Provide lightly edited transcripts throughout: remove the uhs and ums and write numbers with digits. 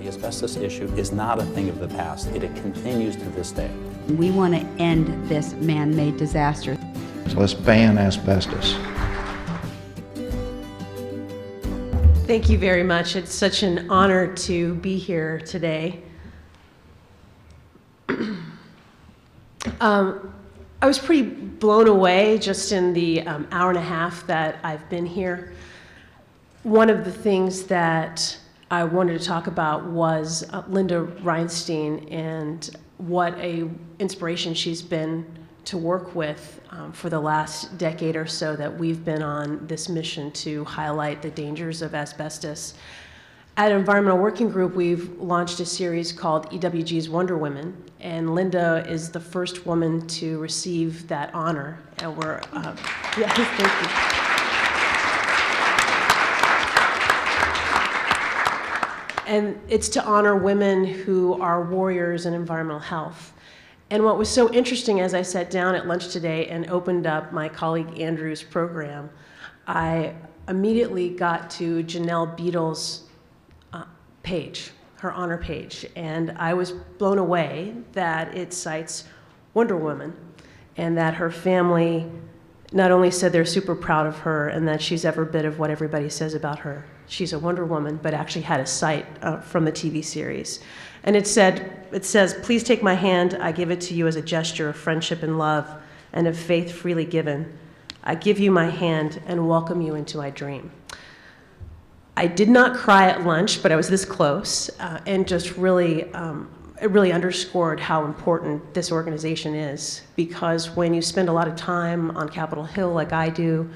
The asbestos issue is not a thing of the past. It continues to this day. We want to end this man-made disaster. So let's ban asbestos. Thank you very much. It's such an honor to be here today. I was pretty blown away just in the hour and a half that I've been here. One of the things that I wanted to talk about was Linda Reinstein and what a inspiration she's been to work with for the last decade or so that we've been on this mission to highlight the dangers of asbestos. At Environmental Working Group, we've launched a series called EWG's Wonder Women, and Linda is the first woman to receive that honor. And we're, yeah, thank you. And it's to honor women who are warriors in environmental health. And what was so interesting as I sat down at lunch today and opened up my colleague Andrew's program, I immediately got to Janelle Beadle's page, her honor page, and I was blown away that it cites Wonder Woman and that her family not only said they're super proud of her and that she's every bit of what everybody says about her. She's a Wonder Woman, but actually had a cite from the TV series. And it says, "Please take my hand. I give it to you as a gesture of friendship and love and of faith freely given. I give you my hand and welcome you into my dream." I did not cry at lunch, but I was this close, and just really, it really underscored how important this organization is, because when you spend a lot of time on Capitol Hill like I do,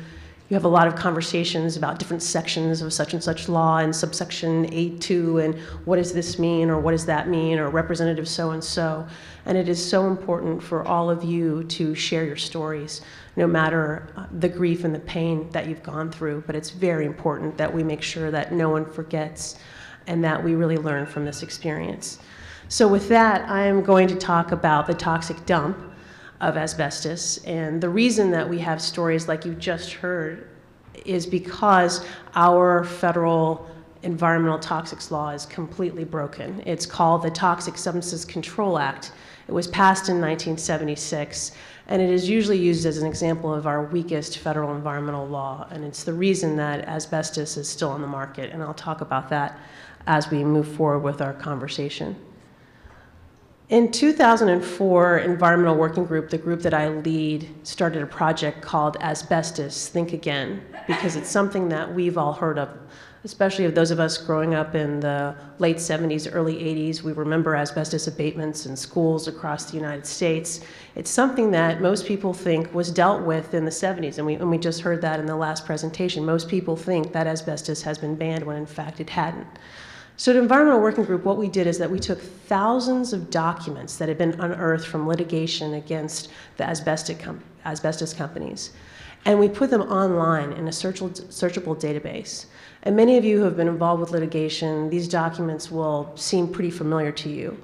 you have a lot of conversations about different sections of such and such law and subsection A2 and what does this mean or what does that mean or representative so-and-so. And it is so important for all of you to share your stories, no matter the grief and the pain that you've gone through. But it's very important that we make sure that no one forgets and that we really learn from this experience. So with that, I am going to talk about the toxic dump of asbestos. And the reason that we have stories like you just heard is because our federal environmental toxics law is completely broken. It's called the Toxic Substances Control Act. It was passed in 1976, and it is usually used as an example of our weakest federal environmental law, and it's the reason that asbestos is still on the market, and I'll talk about that as we move forward with our conversation. In 2004, Environmental Working Group, the group that I lead, started a project called Asbestos, Think Again, because it's something that we've all heard of, especially of those of us growing up in the late 70s, early 80s. We remember asbestos abatements in schools across the United States. It's something that most people think was dealt with in the 70s, and we just heard that in the last presentation. Most people think that asbestos has been banned when in fact it hadn't. So at Environmental Working Group, what we did is that we took thousands of documents that had been unearthed from litigation against the asbestos companies, and we put them online in a searchable database. And many of you who have been involved with litigation, these documents will seem pretty familiar to you.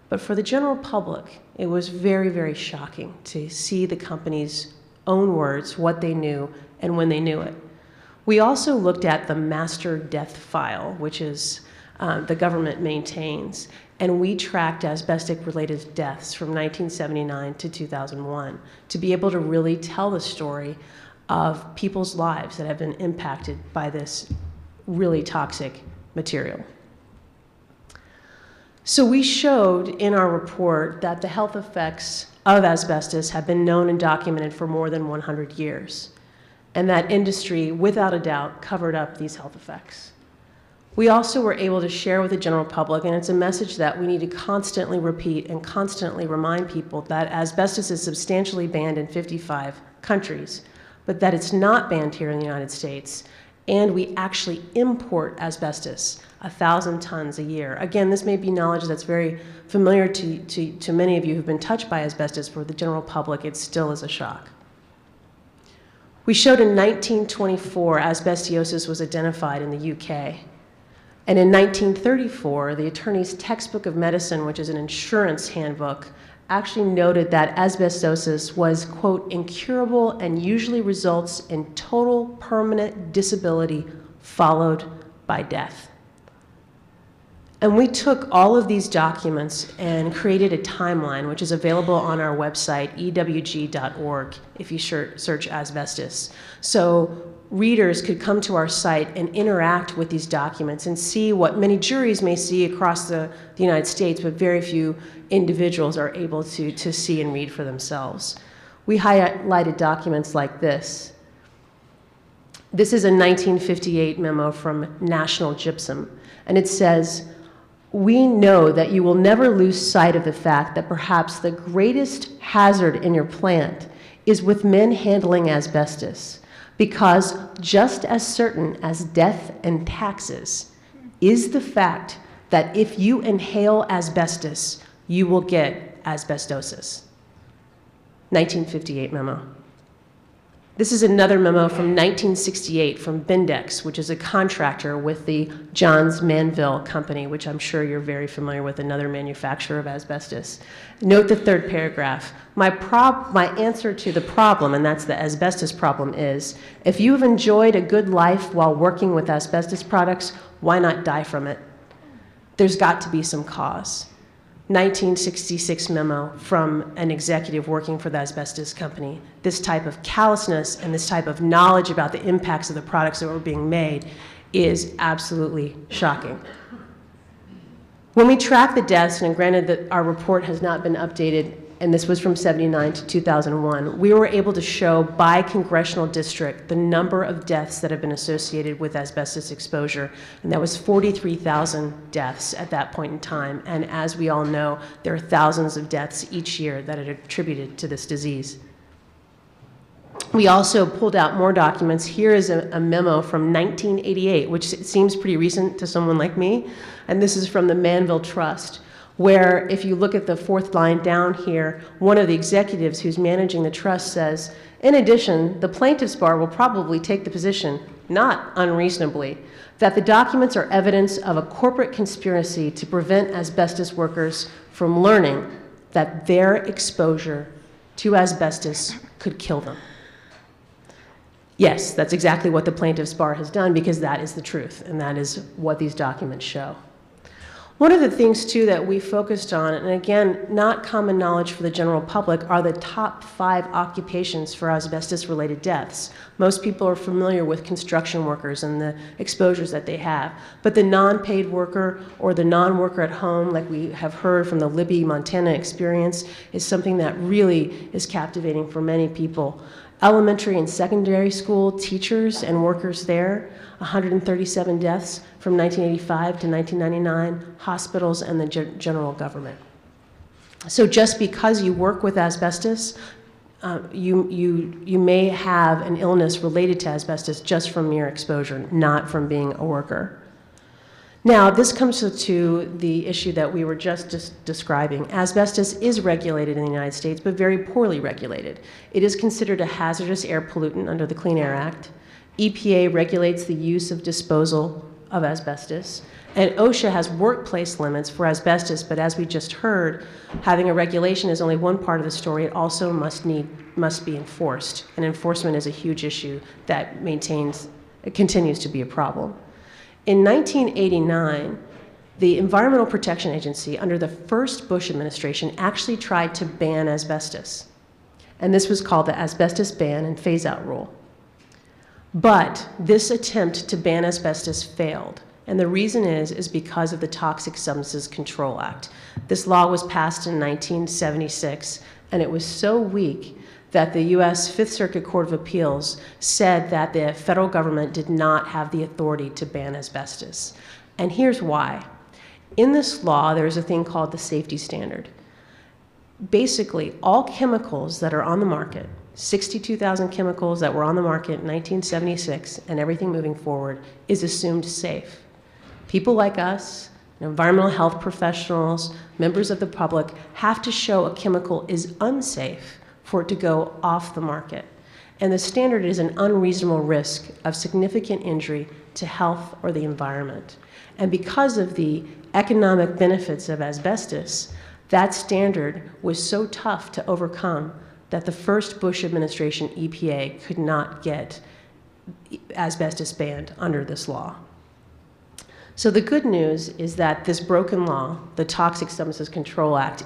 But for the general public, it was very, very shocking to see the company's own words, what they knew, and when they knew it. We also looked at the master death file, which is the government maintains, and we tracked asbestos-related deaths from 1979 to 2001 to be able to really tell the story of people's lives that have been impacted by this really toxic material. So we showed in our report that the health effects of asbestos have been known and documented for more than 100 years, and that industry, without a doubt, covered up these health effects. We also were able to share with the general public, and it's a message that we need to constantly repeat and constantly remind people, that asbestos is substantially banned in 55 countries, but that it's not banned here in the United States, and we actually import asbestos, 1,000 tons a year. Again, this may be knowledge that's very familiar to many of you who've been touched by asbestos. For the general public, it still is a shock. We showed in 1924 asbestosis was identified in the UK. And in 1934, the Attorney's Textbook of Medicine, which is an insurance handbook, actually noted that asbestosis was, quote, incurable and usually results in total permanent disability followed by death. And we took all of these documents and created a timeline, which is available on our website, ewg.org, if you search asbestos. So readers could come to our site and interact with these documents and see what many juries may see across the United States, but very few individuals are able to see and read for themselves. We highlighted documents like this. This is a 1958 memo from National Gypsum, and it says, "We know that you will never lose sight of the fact that perhaps the greatest hazard in your plant is with men handling asbestos, because just as certain as death and taxes is the fact that if you inhale asbestos, you will get asbestosis." 1958 memo. This is another memo from 1968 from Bindex, which is a contractor with the Johns Manville Company, which I'm sure you're very familiar with, another manufacturer of asbestos. Note the third paragraph. My answer to the problem, and that's the asbestos problem, is if you have enjoyed a good life while working with asbestos products, why not die from it? There's got to be some cause. 1966 memo from an executive working for the asbestos company. This type of callousness and this type of knowledge about the impacts of the products that were being made is absolutely shocking. When we track the deaths, and granted that our report has not been updated, and this was from 79 to 2001, we were able to show by congressional district the number of deaths that have been associated with asbestos exposure, and that was 43,000 deaths at that point in time. And as we all know, there are thousands of deaths each year that are attributed to this disease. We also pulled out more documents. Here is a memo from 1988, which seems pretty recent to someone like me, and this is from the Manville Trust, where if you look at the fourth line down here, one of the executives who's managing the trust says, in addition, the plaintiff's bar will probably take the position, not unreasonably, that the documents are evidence of a corporate conspiracy to prevent asbestos workers from learning that their exposure to asbestos could kill them. Yes, that's exactly what the plaintiff's bar has done, because that is the truth, and that is what these documents show. One of the things, too, that we focused on, and again, not common knowledge for the general public, are the top 5 occupations for asbestos-related deaths. Most people are familiar with construction workers and the exposures that they have. But the non-paid worker or the non-worker at home, like we have heard from the Libby, Montana experience, is something that really is captivating for many people. Elementary and secondary school teachers and workers there, 137 deaths from 1985 to 1999, hospitals and the general government. So just because you work with asbestos, you may have an illness related to asbestos just from mere exposure, not from being a worker. Now, this comes to the issue that we were just describing. Asbestos is regulated in the United States, but very poorly regulated. It is considered a hazardous air pollutant under the Clean Air Act. EPA regulates the use of disposal of asbestos. And OSHA has workplace limits for asbestos, but as we just heard, having a regulation is only one part of the story. It also must be enforced. And enforcement is a huge issue that continues to be a problem. In 1989, the Environmental Protection Agency, under the first Bush administration, actually tried to ban asbestos. And this was called the Asbestos Ban and Phase-Out Rule. But this attempt to ban asbestos failed. And the reason is because of the Toxic Substances Control Act. This law was passed in 1976, and it was so weak that the U.S. Fifth Circuit Court of Appeals said that the federal government did not have the authority to ban asbestos. And here's why. In this law, there's a thing called the safety standard. Basically, all chemicals that are on the market, 62,000 chemicals that were on the market in 1976 and everything moving forward, is assumed safe. People like us, environmental health professionals, members of the public, have to show a chemical is unsafe for it to go off the market. And the standard is an unreasonable risk of significant injury to health or the environment. And because of the economic benefits of asbestos, that standard was so tough to overcome that the first Bush administration EPA could not get asbestos banned under this law. So the good news is that this broken law, the Toxic Substances Control Act,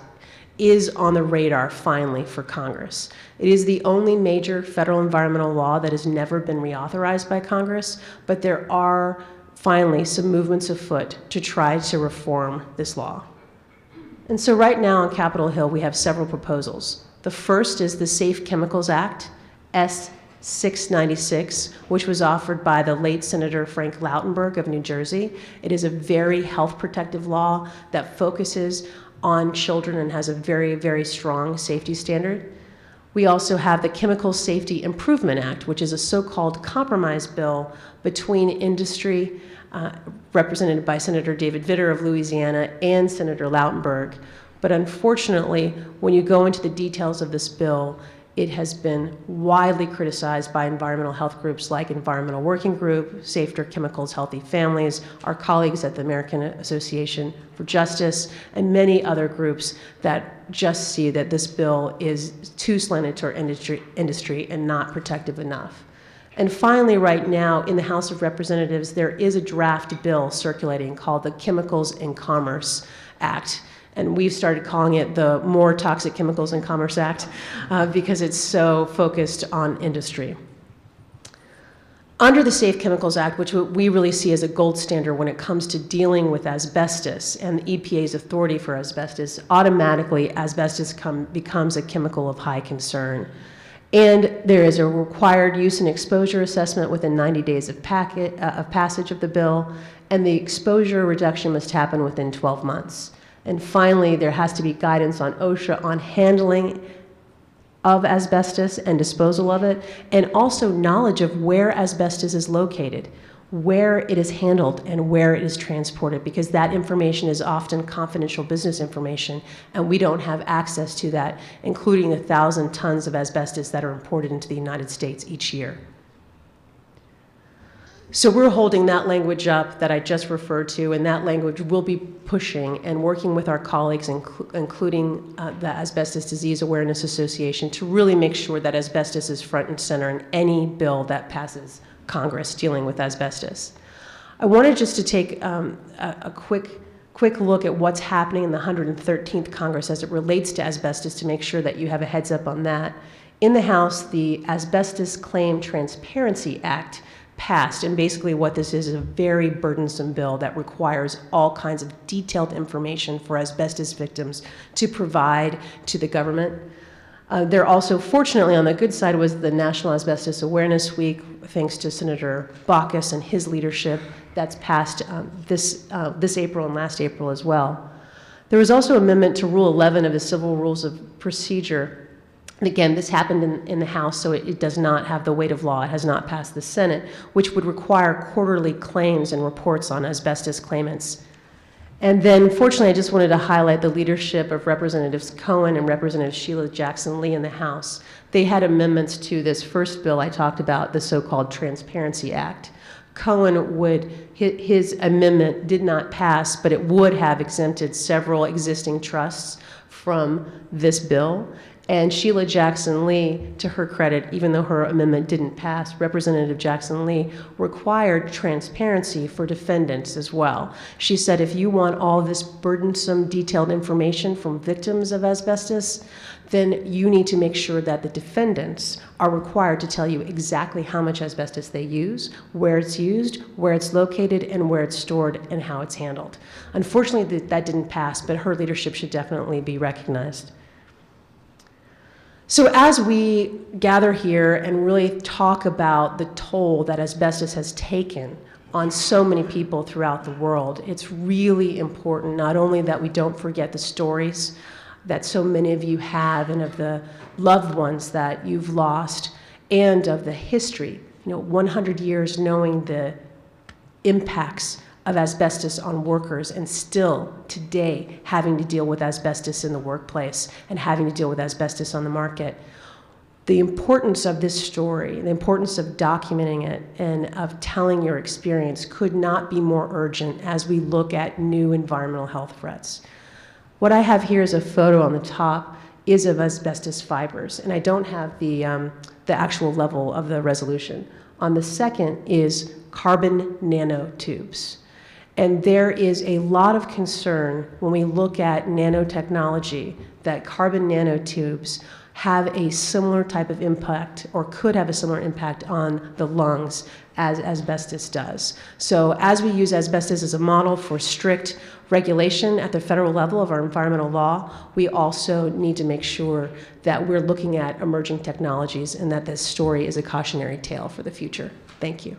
is on the radar finally for Congress. It is the only major federal environmental law that has never been reauthorized by Congress, but there are finally some movements afoot to try to reform this law. And so right now on Capitol Hill, we have several proposals. The first is the Safe Chemicals Act, S696, which was offered by the late Senator Frank Lautenberg of New Jersey. It is a very health protective law that focuses on children and has a very, very strong safety standard. We also have the Chemical Safety Improvement Act, which is a so-called compromise bill between industry, represented by Senator David Vitter of Louisiana and Senator Lautenberg. But unfortunately, when you go into the details of this bill, it has been widely criticized by environmental health groups like Environmental Working Group, Safer Chemicals, Healthy Families, our colleagues at the American Association for Justice, and many other groups that just see that this bill is too slanted to our industry and not protective enough. And finally, right now, in the House of Representatives, there is a draft bill circulating called the Chemicals in Commerce Act. And we've started calling it the More Toxic Chemicals in Commerce Act because it's so focused on industry. Under the Safe Chemicals Act, which we really see as a gold standard when it comes to dealing with asbestos and the EPA's authority for asbestos, automatically asbestos becomes a chemical of high concern. And there is a required use and exposure assessment within 90 days of passage of the bill, and the exposure reduction must happen within 12 months. And finally, there has to be guidance on OSHA on handling of asbestos and disposal of it, and also knowledge of where asbestos is located, where it is handled, and where it is transported, because that information is often confidential business information, and we don't have access to that, including the 1,000 tons of asbestos that are imported into the United States each year. So we're holding that language up that I just referred to, and that language will be pushing and working with our colleagues, including the Asbestos Disease Awareness Association, to really make sure that asbestos is front and center in any bill that passes Congress dealing with asbestos. I wanted just to take a quick look at what's happening in the 113th Congress as it relates to asbestos to make sure that you have a heads up on that. In the House, the Asbestos Claim Transparency Act passed, and basically what this is a very burdensome bill that requires all kinds of detailed information for asbestos victims to provide to the government. There also, fortunately, on the good side was the National Asbestos Awareness Week, thanks to Senator Baucus and his leadership. That's passed this April and last April as well. There was also an amendment to Rule 11 of the Civil Rules of Procedure. And again, this happened in the House, so it does not have the weight of law. It has not passed the Senate, which would require quarterly claims and reports on asbestos claimants. And then, fortunately, I just wanted to highlight the leadership of Representatives Cohen and Representative Sheila Jackson Lee in the House. They had amendments to this first bill I talked about, the so-called Transparency Act. Cohen his amendment did not pass, but it would have exempted several existing trusts from this bill. And Sheila Jackson Lee, to her credit, even though her amendment didn't pass, Representative Jackson Lee required transparency for defendants as well. She said, if you want all this burdensome, detailed information from victims of asbestos, then you need to make sure that the defendants are required to tell you exactly how much asbestos they use, where it's used, where it's located, and where it's stored, and how it's handled. Unfortunately, that didn't pass, but her leadership should definitely be recognized. So as we gather here and really talk about the toll that asbestos has taken on so many people throughout the world, it's really important not only that we don't forget the stories that so many of you have and of the loved ones that you've lost and of the history, 100 years knowing the impacts of asbestos on workers and still today having to deal with asbestos in the workplace and having to deal with asbestos on the market. The importance of this story, the importance of documenting it and of telling your experience could not be more urgent as we look at new environmental health threats. What I have here is a photo on the top is of asbestos fibers, and I don't have the actual level of the resolution. On the second is carbon nanotubes. And there is a lot of concern when we look at nanotechnology that carbon nanotubes have a similar type of impact, or could have a similar impact on the lungs as asbestos does. So as we use asbestos as a model for strict regulation at the federal level of our environmental law, we also need to make sure that we're looking at emerging technologies and that this story is a cautionary tale for the future. Thank you.